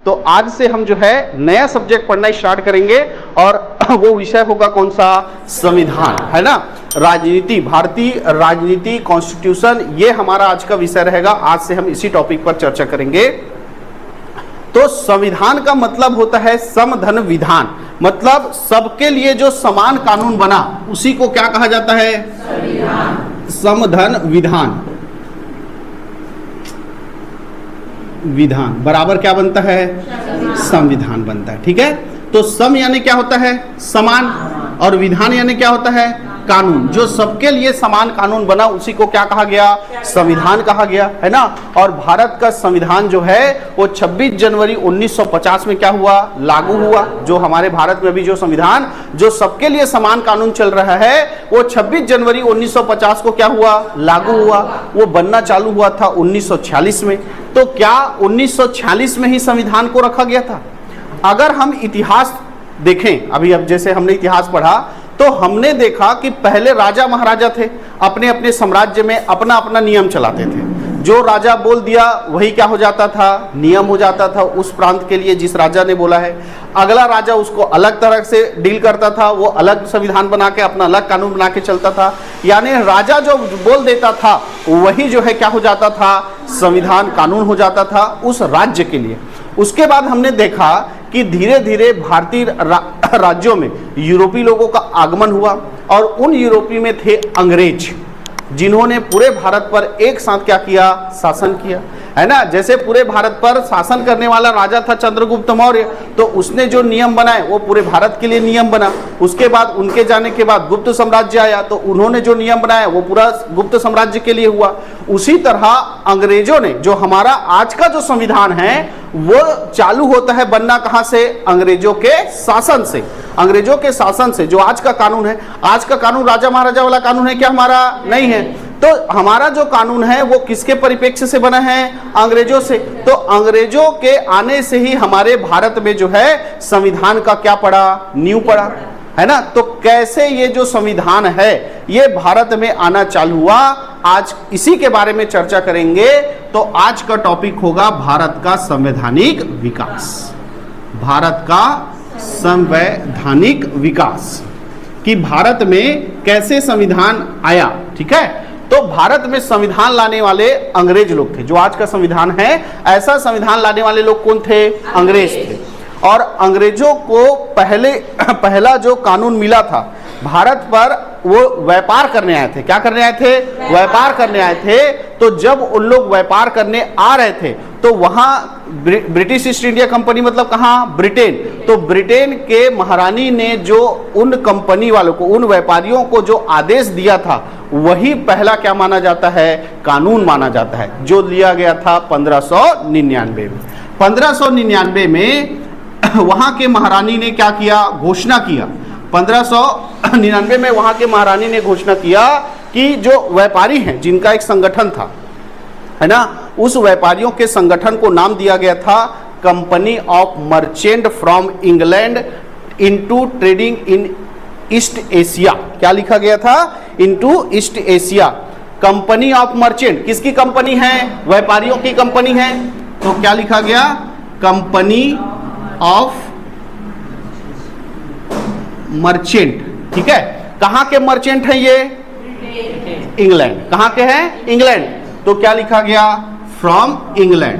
तो आज से हम जो है नया सब्जेक्ट पढ़ना स्टार्ट करेंगे और वो विषय होगा कौन सा? संविधान, है ना। राजनीति, भारतीय राजनीति, कॉन्स्टिट्यूशन, ये हमारा आज का विषय रहेगा। आज से हम इसी टॉपिक पर चर्चा करेंगे। तो संविधान का मतलब होता है समधन विधान, मतलब सबके लिए जो समान कानून बना उसी को क्या कहा जाता है? समधन विधान। विधान बराबर क्या बनता है? संविधान बनता है। ठीक है, तो सम यानी क्या होता है? समान, और विधान यानी क्या होता है? कानून। जो सबके लिए समान कानून बना उसी को क्या कहा गया? संविधान कहा गया, है ना। और भारत का संविधान जो है वो 26 जनवरी 1950 में क्या हुआ? लागू हुआ। जो हमारे भारत में अभी जो संविधान जो सबके लिए समान कानून चल रहा है वो 26 जनवरी 1950 को क्या हुआ? लागू हुआ। वो बनना चालू हुआ था 1946 में। तो क्या 1946 में ही संविधान को रखा गया था? अगर हम इतिहास देखें, अभी अब जैसे हमने इतिहास पढ़ा तो हमने देखा कि पहले राजा महाराजा थे, अपने अपने साम्राज्य में अपना अपना नियम चलाते थे। जो राजा बोल दिया वही क्या हो जाता था? नियम हो जाता था उस प्रांत के लिए जिस राजा ने बोला है। अगला राजा उसको अलग तरह से डील करता था, वो अलग संविधान बना के अपना अलग कानून बना के चलता था। यानी राजा जो बोल देता था वही जो है क्या हो जाता था? संविधान, कानून हो जाता था उस राज्य के लिए। उसके बाद हमने देखा कि धीरे धीरे भारतीय राज्यों में यूरोपीय लोगों का आगमन हुआ और उन यूरोपीय में थे अंग्रेज, जिन्होंने पूरे भारत पर एक साथ क्या किया? शासन किया, है ना। जैसे पूरे भारत पर शासन करने वाला राजा था चंद्रगुप्त मौर्य, तो उसने जो नियम बनाए वो पूरे भारत के लिए नियम बना। उसके बाद उनके जाने के बाद गुप्त साम्राज्य आया, तो उन्होंने जो नियम बनाया वो पूरा गुप्त साम्राज्य के लिए हुआ। उसी तरह अंग्रेजों ने जो हमारा आज का जो संविधान है वो चालू होता है बनना कहां से? अंग्रेजों के शासन से। अंग्रेजों के शासन से जो आज का कानून है, आज का कानून राजा महाराजा वाला कानून है क्या? हमारा नहीं है। तो हमारा जो कानून है वो किसके परिप्रेक्ष्य से बना है? अंग्रेजों से। तो अंग्रेजों के आने से ही हमारे भारत में जो है संविधान का क्या पड़ा? नींव पड़ा, है ना। तो कैसे ये जो संविधान है ये भारत में आना चालू हुआ, आज इसी के बारे में चर्चा करेंगे। तो आज का टॉपिक होगा भारत का संवैधानिक विकास। भारत का संवैधानिक विकास, कि भारत में कैसे संविधान आया। ठीक है, तो भारत में संविधान लाने वाले अंग्रेज लोग थे। जो आज का संविधान है ऐसा संविधान लाने वाले लोग कौन थे? अंग्रेज थे। और अंग्रेजों को पहला जो कानून मिला था भारत पर, वो व्यापार करने आए थे। क्या करने आए थे? व्यापार करने आए थे। तो जब उन लोग व्यापार करने आ रहे थे तो वहां ब्रिटिश ईस्ट इंडिया कंपनी, मतलब कहाँ? ब्रिटेन। तो ब्रिटेन के महारानी ने जो उन कंपनी वालों को, उन व्यापारियों को जो आदेश दिया था वही पहला क्या माना जाता है? कानून माना जाता है, जो लिया गया था 1599 में। 1599 में वहां के महारानी ने क्या किया? घोषणा किया। 1599 में वहां के महारानी ने घोषणा किया कि जो व्यापारी हैं, जिनका एक संगठन था, है ना, उस व्यापारियों के संगठन को नाम दिया गया था company of merchant from England into trading in east Asia. क्या लिखा गया था? Into east Asia. Company of merchant किसकी कंपनी है? व्यापारियों की कंपनी है। तो क्या लिखा गया? Company of merchant. ठीक है, कहां के मर्चेंट है ये? इंग्लैंड। कहां के हैं? इंग्लैंड। तो क्या लिखा गया? From England.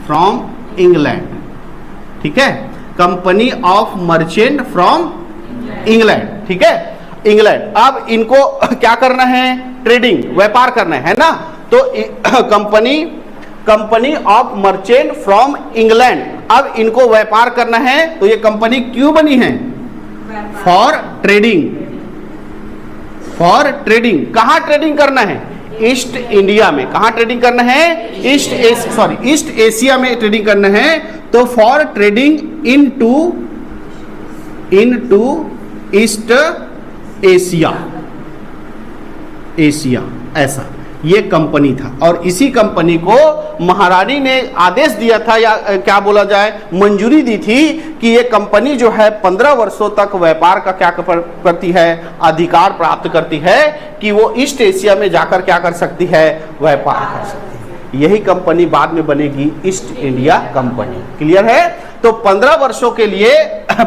From England. ठीक है, company of merchant from England. ठीक है, इंग्लैंड। अब इनको क्या करना है? ट्रेडिंग, व्यापार करना है ना। तो company of merchant from England, अब इनको व्यापार करना है। तो ये कंपनी क्यों बनी है? For trading. For trading. कहां ट्रेडिंग करना है? ईस्ट इंडिया में। कहां ट्रेडिंग करना है? ईस्ट एशिया में ट्रेडिंग करना है। तो for trading into east Asia. ऐसा ये कंपनी था। और इसी कंपनी को महारानी ने आदेश दिया था, या क्या बोला जाए, मंजूरी दी थी कि ये कंपनी जो है 15 वर्षों तक व्यापार का क्या करती है? अधिकार प्राप्त करती है कि वो ईस्ट एशिया में जाकर क्या कर सकती है? व्यापार कर सकती है। यही कंपनी बाद में बनेगी ईस्ट इंडिया कंपनी। क्लियर है? तो 15 वर्षों के लिए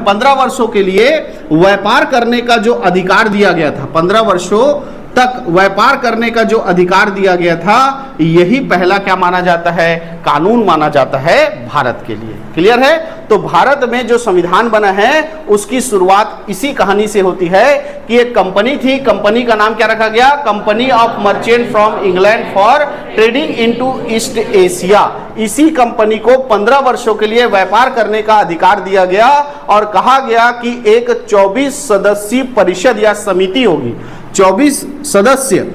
15 वर्षों के लिए व्यापार करने का जो अधिकार दिया गया था, 15 वर्षों तक व्यापार करने का जो अधिकार दिया गया था, यही पहला क्या माना जाता है? कानून माना जाता है भारत के लिए। क्लियर है? तो भारत में जो संविधान बना है उसकी शुरुआत इसी कहानी से होती है कि एक कंपनी थी, कंपनी का नाम क्या रखा गया? Company of merchant from England for trading into east Asia. इसी कंपनी को 15 वर्षों के लिए व्यापार करने का अधिकार दिया गया और कहा गया कि एक 24 सदस्यीय परिषद या समिति होगी, 24 सदस्य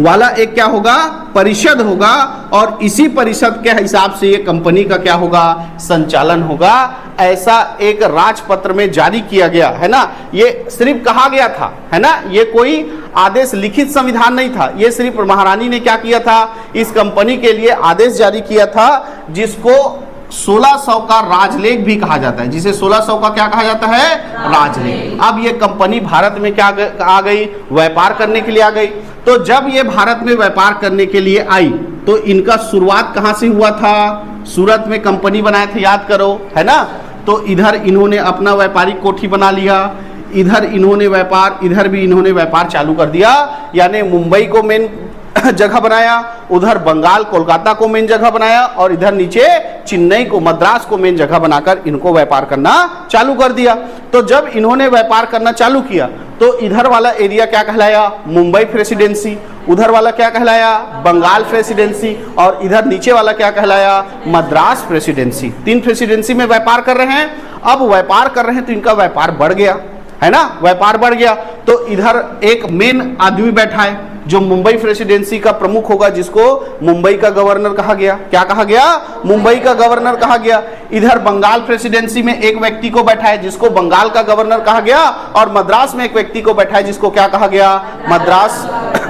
वाला एक क्या होगा? परिषद होगा, और इसी परिषद के हिसाब से ये कंपनी का क्या होगा? संचालन होगा। ऐसा एक राजपत्र में जारी किया गया है ना। ये सिर्फ कहा गया था, है ना, ये कोई आदेश लिखित संविधान नहीं था। ये सिर्फ महारानी ने क्या किया था? इस कंपनी के लिए आदेश जारी किया था, जिसको 1600 का राजलेख भी कहा जाता है, जिसे 1600 का क्या कहा जाता है? राजलेख। अब ये कंपनी भारत में क्या आ गई? व्यापार करने के लिए आ गई। तो जब ये भारत में व्यापार करने के लिए आई तो इनका शुरुआत कहां से हुआ था? सूरत में कंपनी बनाए थे, याद करो, है ना। तो इधर इन्होंने अपना व्यापारिक कोठी बना लिया, इधर इन्होंने व्यापार, इधर भी इन्होंने व्यापार चालू कर दिया। यानी मुंबई को मेन जगह बनाया, उधर बंगाल कोलकाता को मेन जगह बनाया, और इधर नीचे चेन्नई को, मद्रास को मेन जगह बनाकर इनको व्यापार करना चालू कर दिया। तो जब इन्होंने व्यापार करना चालू किया तो इधर वाला एरिया क्या कहलाया? मुंबई प्रेसिडेंसी। उधर वाला क्या कहलाया? बंगाल प्रेसिडेंसी। और इधर नीचे वाला क्या कहलाया? मद्रास प्रेसिडेंसी। 3 प्रेसिडेंसी में व्यापार कर रहे हैं। अब व्यापार कर रहे हैं तो इनका व्यापार बढ़ गया, है ना, व्यापार बढ़ गया। तो इधर एक मेन आदमी बैठा है जो मुंबई प्रेसिडेंसी का प्रमुख होगा, जिसको मुंबई का गवर्नर कहा गया। क्या कहा गया? मुंबई का गवर्नर कहा गया। इधर बंगाल प्रेसिडेंसी में एक व्यक्ति को बैठा है जिसको बंगाल का गवर्नर कहा गया, और मद्रास में एक व्यक्ति को बैठा है जिसको क्या कहा गया? मद्रास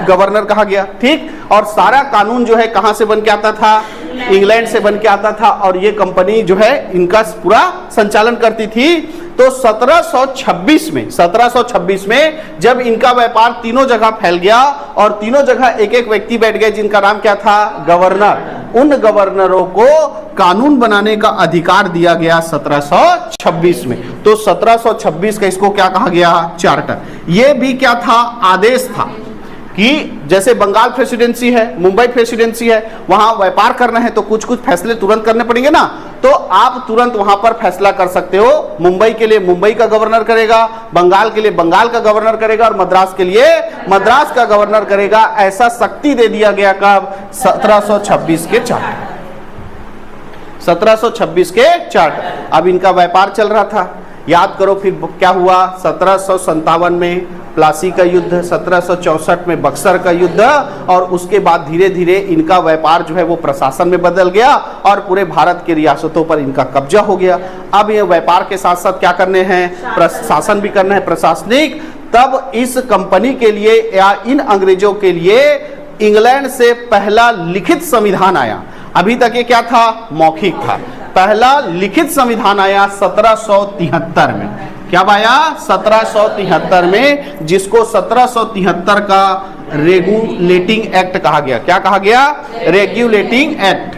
गवर्नर कहा गया। ठीक। और सारा कानून जो है कहां से बन के आता था? इंग्लैंड से बन के आता था, और ये कंपनी जो है इनका पूरा संचालन करती थी। तो 1726 में जब इनका व्यापार तीनों जगह फैल गया और तीनों जगह एक एक व्यक्ति बैठ गए जिनका नाम क्या था? गवर्नर। उन गवर्नरों को कानून बनाने का अधिकार दिया गया 1726 में। तो 1726 का इसको क्या कहा गया? चार्टर। ये भी क्या था? आदेश था कि जैसे बंगाल प्रेसिडेंसी है, मुंबई प्रेसिडेंसी है, वहां व्यापार करना है तो कुछ कुछ फैसले तुरंत करने पड़ेंगे ना, तो आप तुरंत वहां पर फैसला कर सकते हो। मुंबई के लिए मुंबई का गवर्नर करेगा, बंगाल के लिए बंगाल का गवर्नर करेगा, और मद्रास के लिए मद्रास का गवर्नर करेगा। ऐसा शक्ति दे दिया गया कब? 1726 के चार्टर। 1726 के चार्टर। अब इनका व्यापार चल रहा था, याद करो फिर क्या हुआ? 1757 में प्लासी का युद्ध, 1764 में बक्सर का युद्ध, और उसके बाद धीरे धीरे इनका व्यापार जो है वो प्रशासन में बदल गया और पूरे भारत के रियासतों पर इनका कब्जा हो गया। अब ये व्यापार के साथ साथ क्या करने हैं? प्रशासन भी करना है, प्रशासनिक। तब इस कंपनी के लिए या इन अंग्रेजों के लिए इंग्लैंड से पहला लिखित संविधान आया। अभी तक ये क्या था? मौखिक था। पहला लिखित संविधान आया 1773 में। क्या आया? 1773 में, जिसको 1773 का रेगुलेटिंग एक्ट कहा गया। क्या कहा गया? Regulating act.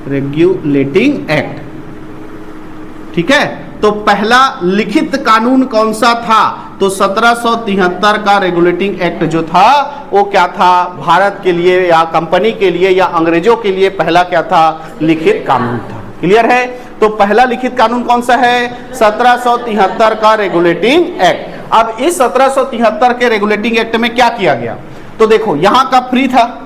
Regulating act. ठीक है। तो पहला लिखित कानून कौन सा था? तो 1773 का रेगुलेटिंग एक्ट जो था वो क्या था? भारत के लिए या कंपनी के लिए या अंग्रेजों के लिए पहला क्या था? लिखित कानून था। क्लियर है? तो पहला लिखित कानून कौन सा है? 1773 का रेगुलेटिंग एक्ट। अब इस 1773 के रेगुलेटिंग एक्ट में क्या किया गया? तो देखो, यहां का फ्री था,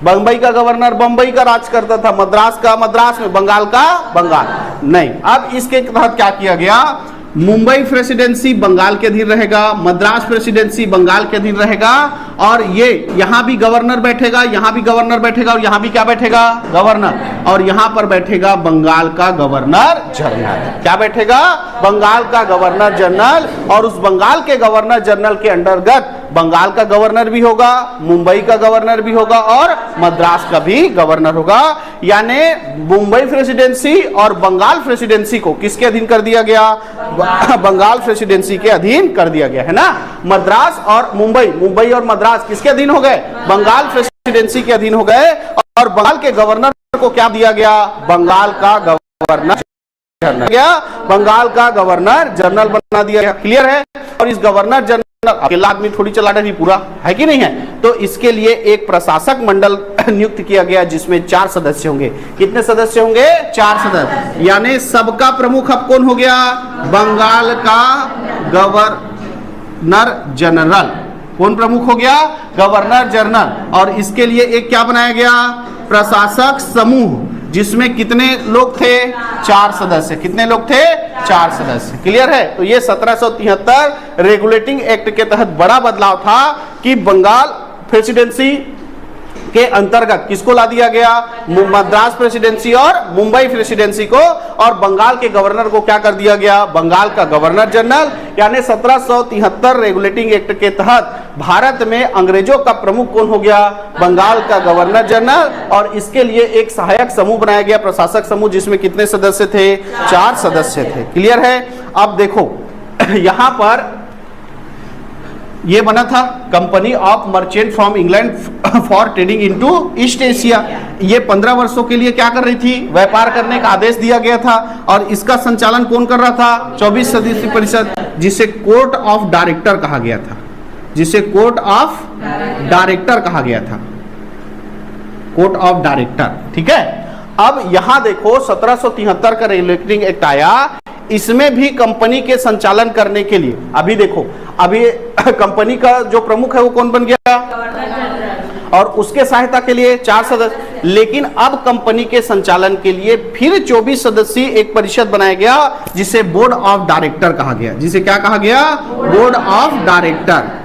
बम्बई का गवर्नर बम्बई का राज करता था, मद्रास का मद्रास में, बंगाल का बंगाल नहीं। अब इसके तहत क्या किया गया? मुंबई प्रेसिडेंसी बंगाल के अधीन रहेगा, मद्रास प्रेसिडेंसी बंगाल के अधीन रहेगा, और ये यहां भी गवर्नर बैठेगा, यहां भी गवर्नर बैठेगा, और यहां भी क्या बैठेगा? गवर्नर। और यहां पर बैठेगा बंगाल का गवर्नर जनरल। क्या बैठेगा? बंगाल का गवर्नर जनरल। और उस बंगाल के गवर्नर जनरल के अंतर्गत बंगाल का गवर्नर भी होगा, मुंबई का गवर्नर भी होगा, और मद्रास का भी गवर्नर होगा। यानी मुंबई प्रेसिडेंसी और बंगाल प्रेसिडेंसी को किसके अधीन कर दिया गया? बंगाल प्रेसिडेंसी के अधीन कर दिया गया, है ना। मद्रास और मुंबई, मुंबई और मद्रास किसके अधीन हो गए? बंगाल प्रेसिडेंसी के अधीन हो गए। और बंगाल के गवर्नर को क्या दिया गया? बंगाल का गवर्नर जनरल गया, बंगाल का गवर्नर जनरल बना दिया गया। क्लियर है? और इस गवर्नर जनरल अकेला आदमी थोड़ी चला रही पूरा, है कि नहीं है? तो इसके लिए एक प्रशासक मंडल नियुक्त किया गया जिसमें 4 सदस्य होंगे। कितने सदस्य होंगे? 4 सदस्य। यानी सबका प्रमुख अब कौन हो गया? बंगाल का गवर्नर जनरल। कौन प्रमुख हो गया? Governor general. और इसके लिए एक क्या बनाया गया? प्रशासक समूह, जिसमें कितने लोग थे? 4 सदस्य। कितने लोग थे? 4 सदस्य। क्लियर है? तो ये 1773 रेगुलेटिंग एक्ट के तहत बड़ा बदलाव था कि बंगाल प्रेसिडेंसी के अंतर्गत किसको ला दिया गया? मद्रास प्रेसिडेंसी और मुंबई प्रेसिडेंसी को, और बंगाल के गवर्नर को क्या कर दिया गया? बंगाल का गवर्नर जनरल। यानी 1773 रेगुलेटिंग एक्ट के तहत भारत में अंग्रेजों का प्रमुख कौन हो गया? बंगाल का गवर्नर जनरल। और इसके लिए एक सहायक समूह बनाया गया, प्रशासक समूह, जिसमें कितने सदस्य थे? 4 सदस्य थे। क्लियर है? अब देखो यहां पर ये बना था company of merchant from England for trading into east Asia. ये 15 वर्षों के लिए क्या कर रही थी? व्यापार करने का आदेश दिया गया था। और इसका संचालन कौन कर रहा था? 24 सदस्यीय परिषद, जिसे कोर्ट ऑफ डायरेक्टर कहा गया था। जिसे कोर्ट ऑफ डायरेक्टर कहा गया था। Court of director. ठीक है? अब यहां देखो 1773 का रेगुलेटिंग एक्ट आया, इसमें भी कंपनी के संचालन करने के लिए अभी देखो, अभी कंपनी का जो प्रमुख है वो कौन बन गया? और उसके सहायता के लिए 4 सदस्य। लेकिन अब कंपनी के संचालन के लिए फिर 24 सदस्यीय एक परिषद बनाया गया, जिसे बोर्ड ऑफ डायरेक्टर कहा गया। जिसे क्या कहा गया? Board of director.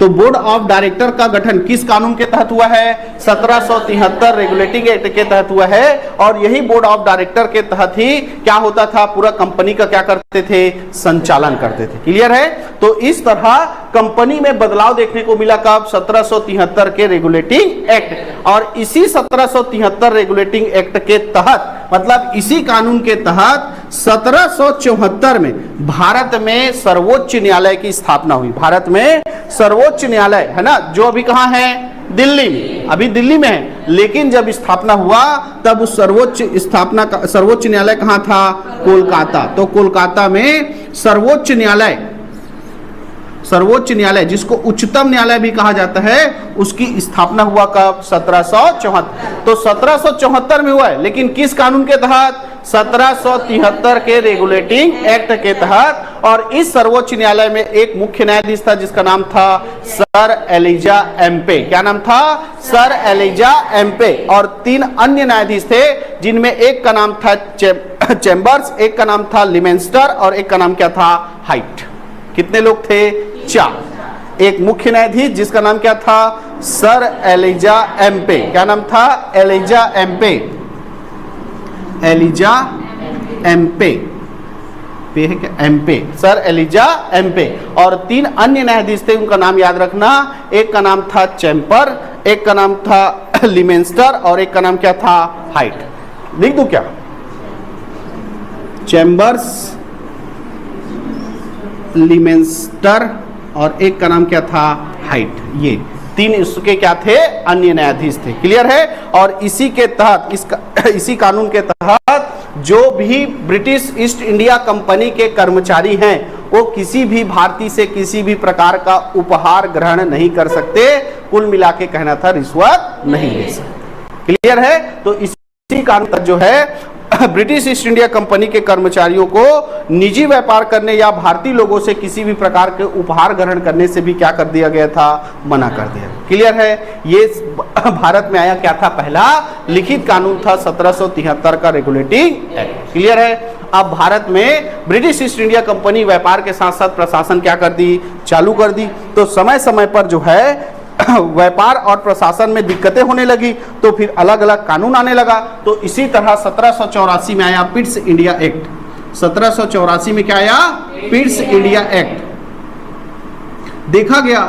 तो बोर्ड ऑफ डायरेक्टर का गठन किस कानून के तहत हुआ है? 1773 रेगुलेटिंग एक्ट के तहत हुआ है। और यही बोर्ड ऑफ डायरेक्टर के तहत ही क्या होता था? पूरा कंपनी का क्या करते थे? संचालन करते थे। क्लियर है? तो इस तरह कंपनी में बदलाव देखने को मिला कब? 1773 के रेगुलेटिंग एक्ट। और इसी 1773 रेगुलेटिंग एक्ट के तहत, मतलब इसी कानून के तहत 1774 में भारत में सर्वोच्च न्यायालय की स्थापना हुई। भारत में सर्वोच्च न्यायालय है ना, जो अभी कहां है? दिल्ली में। अभी दिल्ली में है, लेकिन जब स्थापना हुआ तब उस सर्वोच्च न्यायालय कहां था? कोलकाता। तो कोलकाता में सर्वोच्च न्यायालय जिसको उच्चतम न्यायालय भी कहा जाता है, उसकी स्थापना हुआ कब? 1774। तो 1774 में हुआ है, लेकिन किस कानून के तहत? 1773 के रेगुलेटिंग एक्ट के तहत। और इस सर्वोच्च न्यायालय में एक मुख्य न्यायाधीश था जिसका नाम था सर एलिजा एम्पे। क्या नाम था? Sir Elijah Aamby. और 3 अन्य न्यायाधीश थे, जिनमें एक का नाम था चैम्बर्स, एक का नाम था लिमेंस्टर और एक का नाम क्या था? हाइट। कितने लोग थे? 4। एक मुख्य न्यायाधीश जिसका नाम क्या था? Sir Elijah Impey. क्या नाम था? एलिजा एम्पे। एलिजा एम्पे पे है क्या? एम्पे। Sir Elijah Aamby. और 3 अन्य न्यायाधीश थे, उनका नाम याद रखना। एक का नाम था चैम्पर, एक का नाम था लिमेंस्टर और एक का नाम क्या था? हाइट। लिख दूं क्या? चैम्बर्स, लिमेंस्टर और एक का नाम क्या था? हाइट। ये 3 इसके क्या थे? अन्य न्यायाधीश थे। क्लियर है? और इसी के तहत, इसी कानून के तहत जो भी ब्रिटिश ईस्ट इंडिया कंपनी के कर्मचारी हैं, वो किसी भी भारतीय से किसी भी प्रकार का उपहार ग्रहण नहीं कर सकते। कुल मिला के कहना था रिश्वत नहीं ले सकते। क्लियर है? तो इसी कानून तक जो है ब्रिटिश ईस्ट इंडिया कंपनी के कर्मचारियों को निजी व्यापार करने या भारतीय लोगों से किसी भी प्रकार के उपहार ग्रहण करने से भी क्या कर दिया गया था? मना कर दिया। क्लियर है? ये भारत में आया क्या था? पहला लिखित कानून था 1773 का रेगुलेटिंग एक्ट। क्लियर है? अब भारत में ब्रिटिश ईस्ट इंडिया कंपनी व्यापार के साथ साथ प्रशासन क्या कर दी? चालू कर दी। तो समय समय पर जो है व्यापार और प्रशासन में दिक्कतें होने लगी, तो फिर अलग अलग कानून आने लगा। तो इसी तरह 1784 में आया पिट्स इंडिया एक्ट। 1784 में क्या आया? Pitt's India act. देखा गया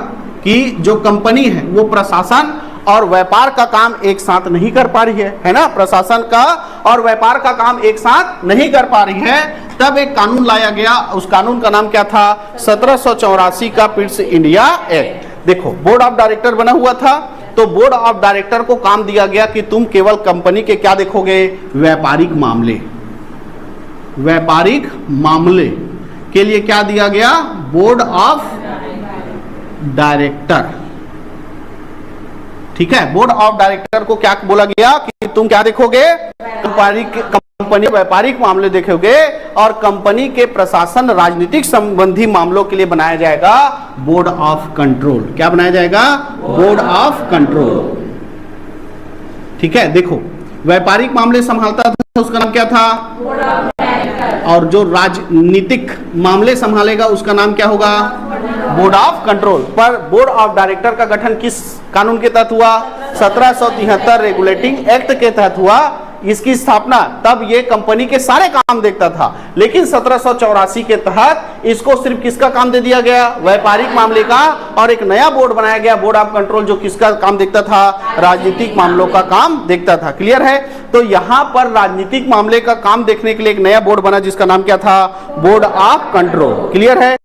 कि जो कंपनी है वो प्रशासन और व्यापार का काम एक साथ नहीं कर पा रही है ना? प्रशासन का और व्यापार का काम एक साथ नहीं कर पा रही है। तब एक कानून लाया गया, उस कानून का नाम क्या था? 1784 का पिट्स इंडिया एक्ट। देखो, बोर्ड ऑफ डायरेक्टर बना हुआ था, तो बोर्ड ऑफ डायरेक्टर को काम दिया गया कि तुम केवल कंपनी के क्या देखोगे, व्यापारिक मामले। व्यापारिक मामले के लिए क्या दिया गया, बोर्ड ऑफ डायरेक्टर। ठीक है, बोर्ड ऑफ डायरेक्टर को क्या बोला गया कि तुम क्या देखोगे, कंपनी व्यापारिक मामले देखोगे, और कंपनी के प्रशासन राजनीतिक संबंधी मामलों के लिए बनाया जाएगा बोर्ड ऑफ कंट्रोल। क्या बनाया जाएगा, बोर्ड ऑफ कंट्रोल। ठीक है, देखो व्यापारिक मामले संभालता था उसका नाम क्या था, और जो राजनीतिक मामले संभालेगा उसका नाम क्या होगा, बोर्ड ऑफ कंट्रोल। पर बोर्ड ऑफ डायरेक्टर का गठन किस कानून के तहत हुआ, 1773 रेगुलेटिंग एक्ट के तहत हुआ। इसकी स्थापना तब ये कंपनी के सारे काम देखता था, लेकिन 1784 के तहत इसको सिर्फ किसका काम दे दिया गया, व्यापारिक मामले का, और एक नया बोर्ड बनाया गया बोर्ड ऑफ कंट्रोल, जो किसका काम देखता था, राजनीतिक मामलों का काम देखता था। क्लियर है, तो यहां पर राजनीतिक मामले का काम देखने के लिए एक नया बोर्ड बना जिसका नाम क्या था, बोर्ड ऑफ कंट्रोल। क्लियर है,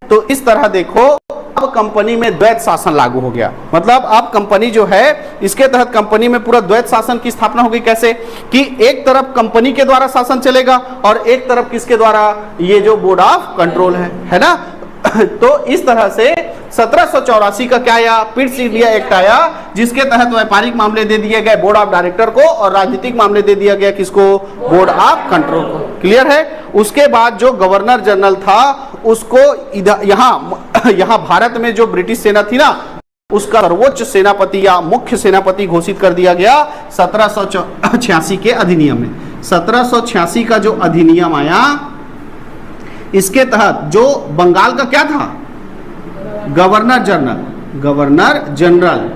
तो इस तरह देखो अब कंपनी में द्वैत शासन लागू हो गया। मतलब अब कंपनी जो है, इसके तहत कंपनी में पूरा द्वैत शासन की स्थापना हो गई। कैसे कि एक तरफ कंपनी के द्वारा शासन चलेगा और एक तरफ किसके द्वारा, ये जो बोर्ड ऑफ कंट्रोल है ना। तो इस तरह से 1784 का क्या आया, पिट्स इंडिया एक्ट आया, जिसके तहत व्यापारिक मामले दे दिए गए बोर्ड ऑफ डायरेक्टर को और राजनीतिक मामले दे दिया गया किसको, बोर्ड ऑफ कंट्रोल को। क्लियर है, उसके बाद जो गवर्नर जनरल था उसको यहाँ भारत में जो ब्रिटिश सेना थी ना, उसका सर्वोच्च सेनापति या मुख्य सेनापति घोषित कर दिया गया 1786 के अधिनियम में। 1786 का जो अधिनियम आया, इसके तहत जो बंगाल का क्या था, गवर्नर जनरल,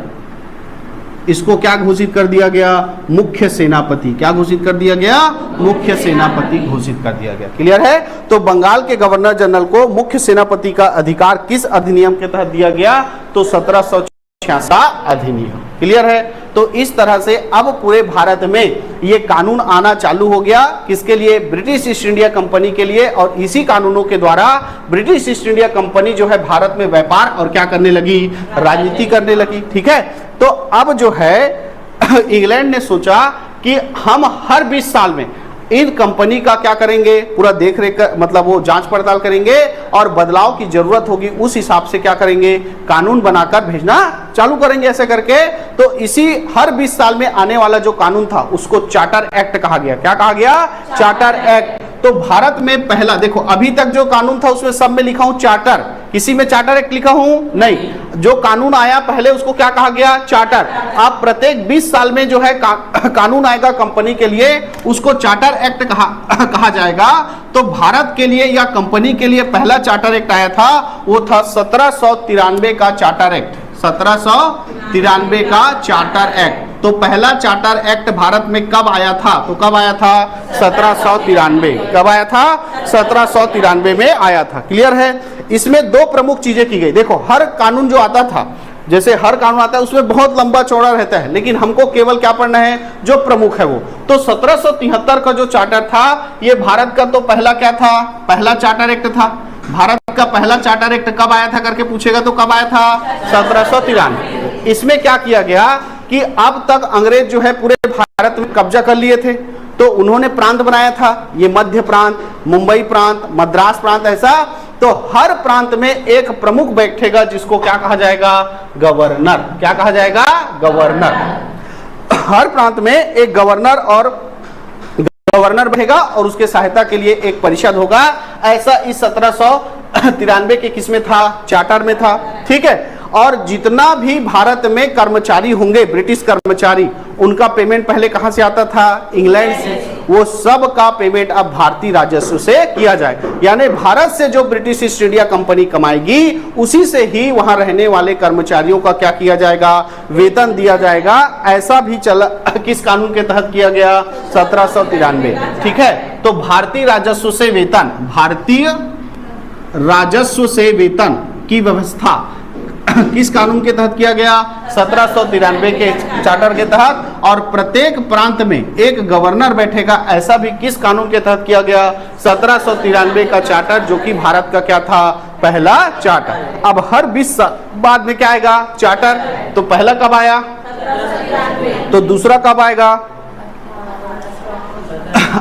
इसको क्या घोषित कर दिया गया, मुख्य सेनापति। क्या घोषित कर दिया गया, मुख्य सेनापति घोषित कर दिया गया। क्लियर है, तो बंगाल के गवर्नर जनरल को मुख्य सेनापति का अधिकार किस अधिनियम के तहत दिया गया, तो 1786 अधिनियम। क्लियर है, तो इस तरह से अब पूरे भारत में ये कानून आना चालू हो गया, किसके लिए, ब्रिटिश ईस्ट इंडिया कंपनी के लिए। और इसी कानूनों के द्वारा ब्रिटिश ईस्ट इंडिया कंपनी जो है भारत में व्यापार और क्या करने लगी, राजनीति करने लगी। ठीक है, तो अब जो है इंग्लैंड ने सोचा कि हम हर 20 साल में इन कंपनी का क्या करेंगे, पूरा देख रेख मतलब वो जांच पड़ताल करेंगे, और बदलाव की जरूरत होगी उस हिसाब से क्या करेंगे, कानून बनाकर भेजना चालू करेंगे। ऐसे करके तो इसी हर 20 साल में आने वाला जो कानून था उसको चार्टर एक्ट कहा गया। क्या कहा गया, चार्टर एक्ट। तो भारत में पहला, देखो अभी तक जो कानून था उसमें सब में लिखा हूं चार्टर, किसी में चार्टर एक्ट लिखा हूं नहीं। जो कानून आया पहले उसको क्या कहा गया, चार्टर। अब प्रत्येक 20 साल में जो है कानून आएगा कंपनी के लिए, उसको चार्टर एक्ट कहा जाएगा। तो भारत के लिए या कंपनी के लिए पहला चार्टर एक्ट आया था, वो था 1793 का चार्टर एक्ट। 1793 का चार्टर एक्ट। तो पहला चार्टर एक्ट भारत में कब आया था, तो कब आया था, 1793। कब आया था, 1793 में आया था। क्लियर है, इसमें दो प्रमुख चीजें की गई। देखो हर कानून जो आता था, जैसे हर कानून आता है उसमें बहुत लंबा चौड़ा रहता है, लेकिन हमको केवल क्या पढ़ना है, जो प्रमुख है वो। तो 1773 का जो चार्टर था, ये भारत का तो पहला क्या था, पहला चार्टर एक्ट था। भारत का पहला चार्टर एक्ट कब आया था करके पूछेगा तो कब आया था, 1793। इसमें क्या किया गया कि अब तक अंग्रेज जो है पूरे भारत में कब्जा कर लिए थे, तो उन्होंने प्रांत बनाया था, ये मध्य प्रांत, मुंबई प्रांत, मद्रास प्रांत, ऐसा। तो हर प्रांत में एक प्रमुख बैठेगा जिसको क्या कहा जाएगा, गवर्नर। क्या कहा जाएगा, गवर्नर। हर प्रांत में एक गवर्नर और गवर्नर बनेगा और उसके सहायता के लिए एक परिषद होगा। ऐसा इस 1793 के किस में था, चार्टर में था। ठीक है, और जितना भी भारत में कर्मचारी होंगे, ब्रिटिश कर्मचारी, उनका पेमेंट पहले कहां से आता था, इंग्लैंड से। वो सब का पेमेंट अब भारतीय राजस्व से किया जाए, यानी भारत से जो ब्रिटिश ईस्ट इंडिया कंपनी कमाएगी उसी से ही वहां रहने वाले कर्मचारियों का क्या किया जाएगा, वेतन दिया जाएगा। ऐसा भी चला किस कानून के तहत किया गया, 1793। ठीक है, तो भारतीय राजस्व से वेतन, भारतीय राजस्व से वेतन की व्यवस्था किस कानून के तहत किया गया, 1793 के चार्टर के तहत। और प्रत्येक प्रांत में एक गवर्नर बैठेगा, ऐसा भी किस कानून के तहत किया गया, 1793 का चार्टर, जो कि भारत का क्या था, पहला चार्टर। अब हर 20 साल बाद में क्या आएगा, चार्टर। तो पहला कब आया, तो दूसरा कब आएगा?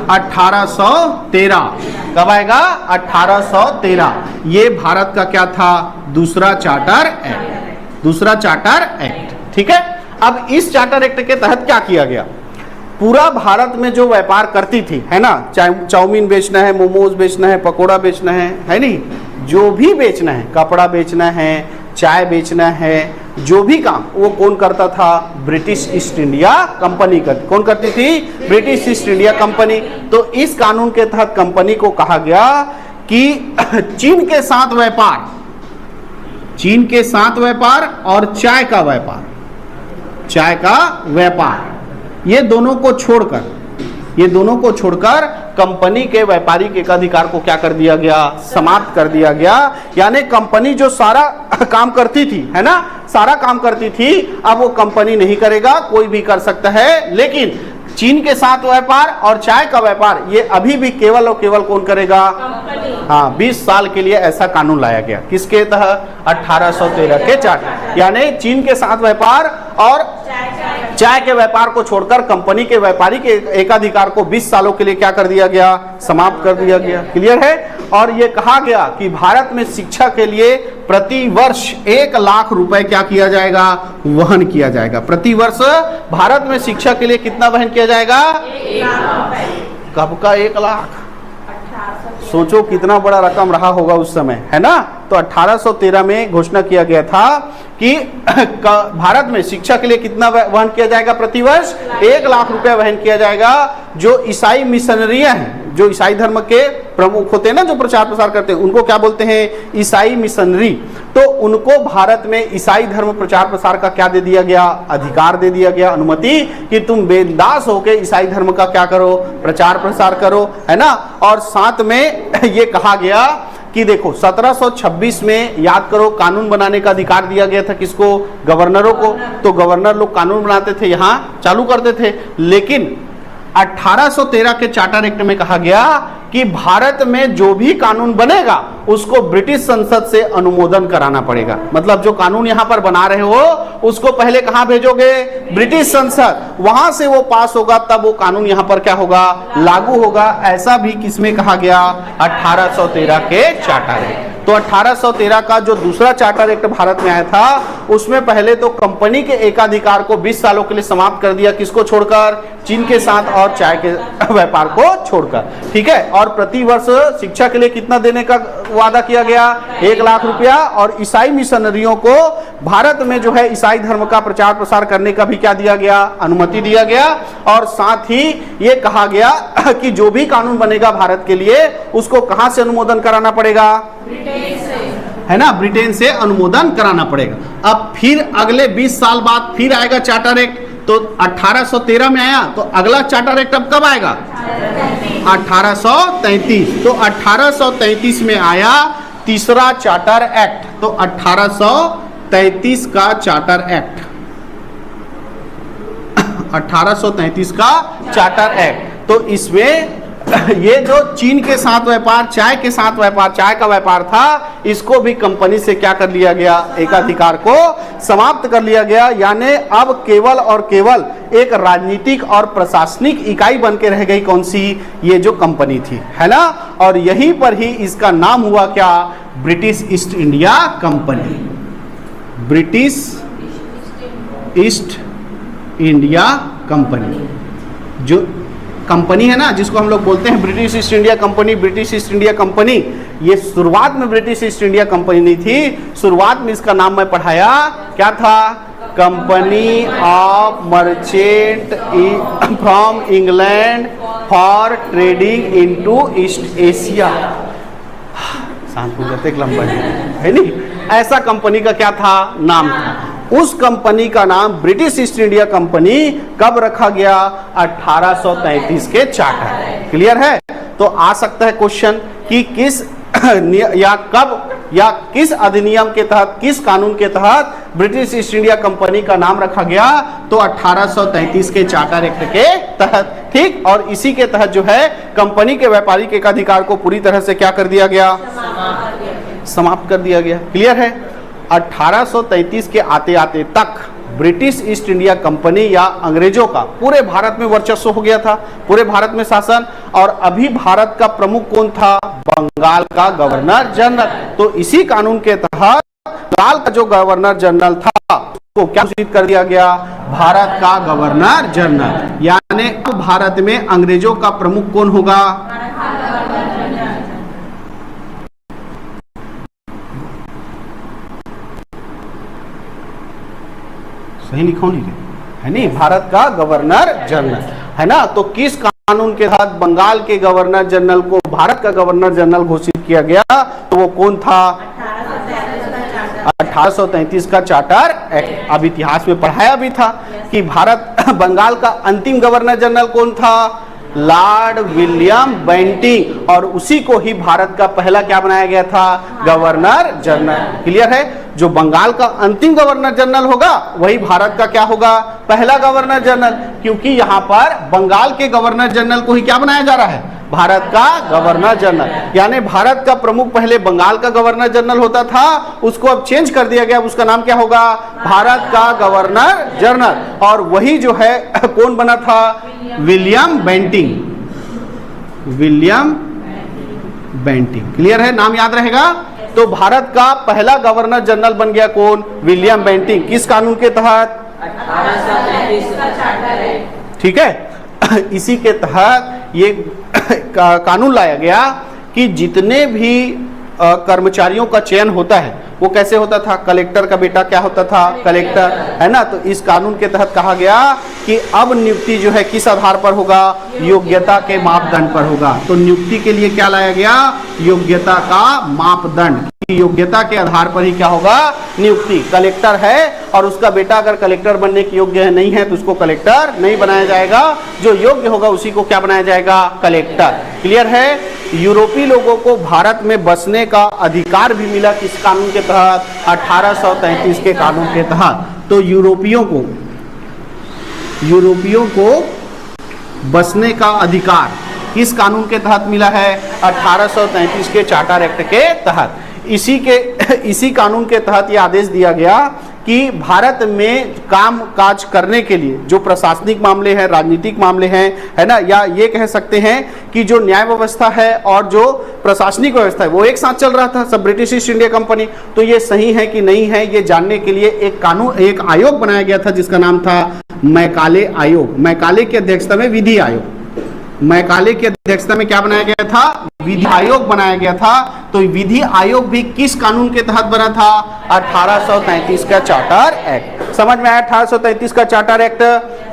1813। कब आएगा? 1813। ये भारत का क्या था? दूसरा चार्टर एक्ट। दूसरा चार्टर एक्ट, ठीक है। अब इस चार्टर एक्ट के तहत क्या किया गया? पूरा भारत में जो व्यापार करती थी, है ना, चाउमीन बेचना है, मोमोज बेचना है, पकोड़ा बेचना है नहीं, जो भी बेचना है, कपड़ा बेचना है, चाय बेचना है, जो भी काम, वो कौन करता था? ब्रिटिश ईस्ट इंडिया कंपनी करती। कौन करती थी? British east India company. तो इस कानून के तहत कंपनी को कहा गया कि चीन के साथ व्यापार, चीन के साथ व्यापार और चाय का व्यापार, चाय का व्यापार, ये दोनों को छोड़कर कंपनी के व्यापारिक एकाधिकार को क्या कर दिया गया? समाप्त कर दिया गया। यानी कंपनी जो सारा काम करती थी, है ना, सारा काम करती थी, अब वो कंपनी नहीं करेगा, कोई भी कर सकता है। लेकिन चीन के साथ व्यापार और चाय का व्यापार ये अभी भी केवल और केवल कौन करेगा? हाँ, 20 साल के लिए ऐसा कानून लाया गया। किसके तहत? 1813 के चार्टर। यानी चीन के साथ व्यापार और चाय के व्यापार को छोड़कर कंपनी के व्यापारिक एकाधिकार को 20 सालों के लिए क्या कर दिया गया? समाप्त कर दिया गया। क्लियर है। और ये कहा गया कि भारत में शिक्षा के लिए प्रति वर्ष 1 लाख रुपए क्या किया जाएगा? वहन किया जाएगा। प्रति वर्ष भारत में शिक्षा के लिए कितना वहन किया जाएगा? 1 लाख। कब का 1 लाख? सोचो कितना बड़ा रकम रहा होगा उस समय, है ना। तो 1813 में घोषणा किया गया था कि भारत में शिक्षा के लिए कितना वहन किया जाएगा? प्रतिवर्ष 1 लाख रुपया वहन किया जाएगा। जो ईसाई मिशनरियां हैं, जो ईसाई धर्म के प्रमुख होते हैं ना, जो प्रचार प्रसार करते हैं, उनको क्या बोलते हैं? ईसाई मिशनरी। तो उनको भारत में ईसाई धर्म प्रचार प्रसार का क्या दे दिया गया? अधिकार दे दिया गया, अनुमति, कि तुम बिंदास होके ईसाई धर्म का क्या करो? प्रचार प्रसार करो, है ना। और साथ में ये कहा गया कि देखो 1726 में याद करो कानून बनाने का अधिकार दिया गया था किसको? गवर्नरों को। तो गवर्नर लोग कानून बनाते थे, यहाँ चालू करते थे। लेकिन 1813 के चार्टर एक्ट में कहा गया कि भारत में जो भी कानून बनेगा उसको ब्रिटिश संसद से अनुमोदन कराना पड़ेगा। मतलब जो कानून यहाँ पर बना रहे हो उसको पहले कहाँ भेजोगे? ब्रिटिश संसद, वहां से वो पास होगा, तब वो कानून यहाँ पर क्या होगा? लागू होगा। ऐसा भी किसमें कहा गया? 1813 के चार्टर एक्ट। तो 1813 का जो दूसरा चार्टर एक्ट भारत में आया था, उसमें पहले तो कंपनी के एकाधिकार को 20 सालों के लिए समाप्त कर दिया। किसको छोड़कर? चीन के साथ और चाय के व्यापार को छोड़कर, ठीक है। और प्रति वर्ष शिक्षा के लिए कितना देने का वादा किया गया? 1 लाख रुपया। और ईसाई मिशनरियों को भारत में जो है ईसाई धर्म का प्रचार प्रसार करने का भी क्या दिया गया? अनुमति दिया गया। और साथ ही ये कहा गया कि जो भी कानून बनेगा भारत के लिए उसको कहां से अनुमोदन कराना पड़ेगा? है ना, ब्रिटेन से अनुमोदन कराना पड़ेगा। अब फिर अगले 20 साल बाद फिर आएगा चार्टर एक्ट। तो 1813 में आया, तो अगला चार्टर एक्ट अब कब आएगा? 1833। तो 1833 में आया तीसरा चार्टर एक्ट। तो 1833 का चार्टर एक्ट, 1833 का चार्टर एक्ट। तो इसमें ये जो चीन के साथ व्यापार, चाय के साथ व्यापार, चाय का व्यापार था, इसको भी कंपनी से क्या कर लिया गया? एकाधिकार को समाप्त कर लिया गया। यानी अब केवल और केवल एक राजनीतिक और प्रशासनिक इकाई बन के रह गई। कौन सी? ये जो कंपनी थी, है ना। और यहीं पर ही इसका नाम हुआ क्या? British east India company. British east India company जो कंपनी है ना, जिसको हम लोग बोलते हैं British east India company. British east India company, ये शुरुआत में ब्रिटिश ईस्ट इंडिया कंपनी नहीं थी। शुरुआत में इसका नाम मैं पढ़ाया, क्या था? Company of merchant from England for trading into east Asia. शांत हो जाते, लंबा है नहीं, ऐसा कंपनी का क्या था? नाम था। उस कंपनी का नाम ब्रिटिश ईस्ट इंडिया कंपनी कब रखा गया? 1833 के चार्टर। क्लियर है। तो आ सकता है क्वेश्चन कि किस या कब या किस अधिनियम के तहत, किस कानून के तहत ब्रिटिश ईस्ट इंडिया कंपनी का नाम रखा गया? तो 1833 के चार्टर एक्ट के तहत, ठीक। और इसी के तहत जो है कंपनी के व्यापारिक एकाधिकार को पूरी तरह से क्या कर दिया गया? समाप्त कर दिया गया। क्लियर है। 1833 के आते आते तक ब्रिटिश ईस्ट इंडिया कंपनी या अंग्रेजों का पूरे भारत में वर्चस्व हो गया था, पूरे भारत में शासन। और अभी भारत का प्रमुख कौन था? बंगाल का गवर्नर जनरल। तो इसी कानून के तहत बंगाल का जो गवर्नर जनरल था को क्या घोषित कर दिया गया? भारत का गवर्नर जनरल। यानी भारत में अंग्रेजों का प्रमुख कौन होगा? सही लिखा है नहीं, भारत का गवर्नर जनरल, है ना। तो किस कानून के तहत बंगाल के गवर्नर जनरल को भारत का गवर्नर जनरल घोषित किया गया? तो वो कौन था? 1833 का चार्टर एक्ट। अब इतिहास में पढ़ाया भी था कि भारत बंगाल का अंतिम गवर्नर जनरल कौन था? Lord William Bentinck. और उसी को ही भारत का पहला क्या बनाया गया था? Governor general. क्लियर है? जो बंगाल का अंतिम गवर्नर जनरल होगा वही भारत का क्या होगा? पहला गवर्नर जनरल। क्योंकि यहाँ पर बंगाल के गवर्नर जनरल को ही क्या बनाया जा रहा है? भारत का गवर्नर जनरल। यानी भारत का प्रमुख पहले बंगाल का गवर्नर जनरल होता था, उसको अब चेंज कर दिया गया। उसका नाम क्या होगा? भारत का गवर्नर जनरल। और वही जो है कौन बना था? William Bentinck. William Bentinck. Clear है? नाम याद रहेगा। तो भारत का पहला गवर्नर जनरल बन गया कौन? William Bentinck. किस कानून के तहत? 1833 का चार्टर है। ठीक है। इसी के तहत ये कानून लाया गया कि जितने भी कर्मचारियों का चयन होता है वो कैसे होता था? कलेक्टर का बेटा क्या होता था? कलेक्टर, है ना। तो इस कानून के तहत कहा गया कि अब नियुक्ति जो है किस आधार पर होगा? योग्यता के मापदंड पर होगा। तो नियुक्ति के लिए क्या लाया गया? योग्यता का मापदंड। योग्यता के आधार पर ही क्या होगा? नियुक्ति। कलेक्टर है और उसका बेटा अगर कलेक्टर बनने के योग्य नहीं है तो उसको कलेक्टर नहीं बनाया जाएगा। जो योग्य होगा उसी को क्या बनाया जाएगा? कलेक्टर। क्लियर है? यूरोपीय लोगों को भारत में बसने का अधिकार भी मिला किस कानून के तहत? 1833 के कानून के तहत। तो यूरोपियों को बसने का अधिकार किस कानून के तहत मिला है? 1833 के चार्टर एक्ट के तहत। इसी कानून के तहत यह आदेश दिया गया कि भारत में काम काज करने के लिए जो प्रशासनिक मामले हैं, राजनीतिक मामले हैं, है ना, या ये कह सकते हैं कि जो न्याय व्यवस्था है और जो प्रशासनिक व्यवस्था है वो एक साथ चल रहा था, सब ब्रिटिश ईस्ट इंडिया कंपनी। तो ये सही है कि नहीं है ये जानने के लिए एक आयोग बनाया गया था जिसका नाम था मैकाले आयोग। मैकाले की अध्यक्षता में विधि आयोग। मैकाले की अध्यक्षता में क्या बनाया गया था? विधि आयोग बनाया गया था। तो विधि आयोग भी किस कानून के तहत बना था? 1833 का चार्टर एक्ट। समझ में आया? 1833 का चार्टर एक्ट।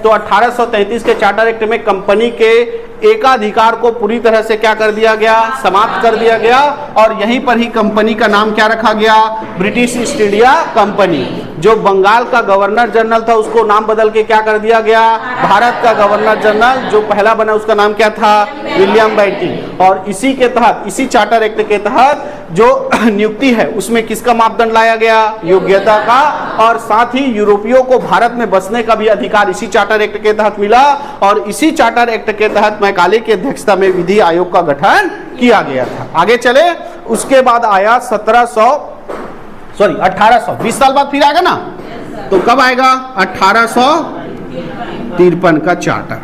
तो 1833 के चार्टर एक्ट में कंपनी के एकाधिकार को पूरी तरह से क्या कर दिया गया? समाप्त कर दिया गया। और यहीं पर ही कंपनी का नाम क्या रखा गया? British east India company. जो बंगाल का गवर्नर जनरल था उसको नाम बदल के क्या कर दिया गया? भारत का गवर्नर जनरल। जो पहला बना उसका नाम क्या था? William Bentinck. और इसी के तहत, इसी चार्टर एक्ट के तहत जो नियुक्ति है उसमें किसका मापदंड लाया गया? योग्यता का। और साथ ही यूरोपियों को भारत में बसने का भी अधिकार इसी चार्टर एक्ट के तहत मिला। और इसी चार्टर एक्ट के तहत मैकाले की अध्यक्षता में विधि आयोग का गठन किया गया था। आगे चले, उसके बाद आया 1800 20 साल बाद फिर आएगा ना। तो कब आएगा? 1853 का चार्टर।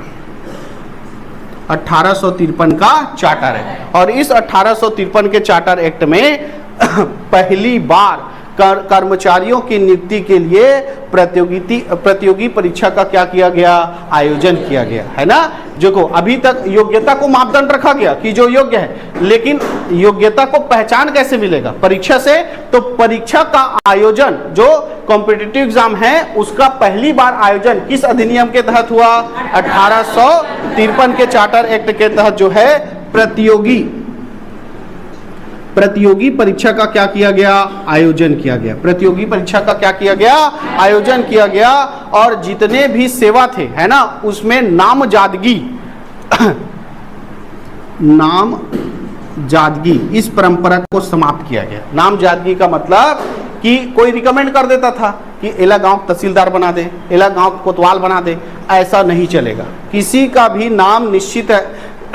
1853 का चार्टर है। और इस 1853 के चार्टर एक्ट में पहली बार कर्मचारियों की नियुक्ति के लिए प्रतियोगी परीक्षा का क्या किया गया? आयोजन किया गया, है ना। जो को अभी तक योग्यता को मापदंड रखा गया कि जो योग्य है, लेकिन योग्यता को पहचान कैसे मिलेगा? परीक्षा से। तो परीक्षा का आयोजन जो कॉम्पिटिटिव एग्जाम है उसका पहली बार आयोजन किस अधिनियम के तहत हुआ? 1853 के चार्टर एक्ट के तहत जो है प्रतियोगी परीक्षा का क्या किया गया? आयोजन किया गया। प्रतियोगी परीक्षा का क्या किया गया? आयोजन किया गया। और जितने भी सेवा थे, है ना, उसमें नामजदगी इस परंपरा को समाप्त किया गया। नामजदगी का मतलब कि कोई रिकमेंड कर देता था कि एला गांव तहसीलदार बना दे, एला गांव कोतवाल बना दे, ऐसा नहीं चलेगा। किसी का भी नाम निश्चित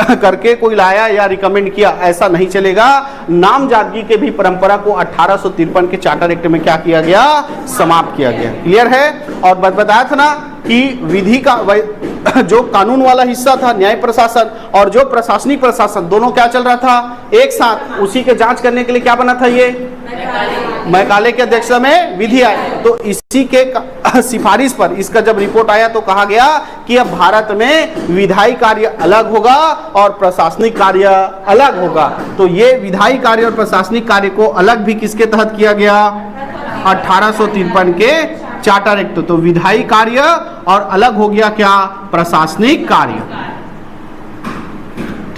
करके कोई लाया या रिकमेंड किया, ऐसा नहीं चलेगा। नामजदगी के भी परंपरा को 1853 के चार्टर एक्ट में क्या किया गया, समाप्त किया गया। क्लियर है। और बताया था ना कि विधि का जो कानून वाला हिस्सा था न्याय प्रशासन और जो प्रशासनिक प्रशासन दोनों क्या चल रहा था एक साथ, उसी के जांच करने के लिए क्या बना था ये मैकाले के अध्यक्षता में विधि आयोग। तो इसी के सिफारिश पर इसका जब रिपोर्ट आया तो कहा गया कि अब भारत में विधायी कार्य अलग होगा और प्रशासनिक कार्य अलग होगा। तो ये विधायी कार्य और प्रशासनिक कार्य को अलग भी किसके तहत किया गया, 1853 के चार्टर एक्ट। तो विधायी कार्य और अलग हो गया क्या, प्रशासनिक कार्य।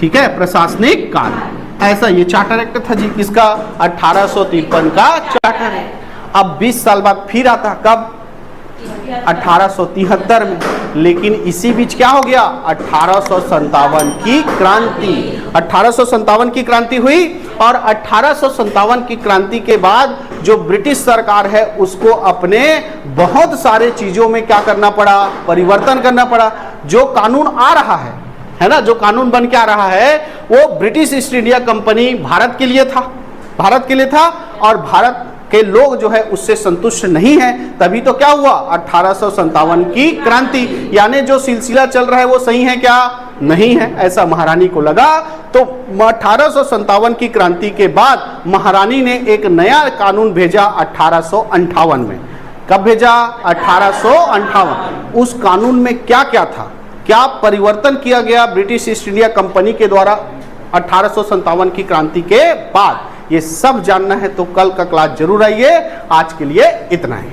ठीक है, प्रशासनिक कार्य। ऐसा ये चार्टर एक्ट था जी, किसका, 1853 का चार्टर एक्ट। अब 20 साल बाद फिर आता, कब, 1873 में। लेकिन इसी बीच क्या हो गया, 1857 की क्रांति। 1857 की क्रांति हुई और 1857 की क्रांति के बाद जो ब्रिटिश सरकार है उसको अपने बहुत सारे चीजों में क्या करना पड़ा, परिवर्तन करना पड़ा। जो कानून आ रहा है ना, जो कानून बन के आ रहा है वो British east India company Bharat के लिए था, भारत के लिए था। और भारत के लोग जो है उससे संतुष्ट नहीं है, तभी तो क्या हुआ, 1857 की क्रांति। यानी जो सिलसिला चल रहा है वो सही है क्या, नहीं है, ऐसा महारानी को लगा। तो 1857 की क्रांति के बाद महारानी ने एक नया कानून भेजा 1858 में। कब भेजा, 1858। उस कानून में क्या क्या था, क्या परिवर्तन किया गया ब्रिटिश ईस्ट इंडिया कंपनी के द्वारा 1857 की क्रांति के बाद, ये सब जानना है तो कल का क्लास जरूर आइए। आज के लिए इतना ही।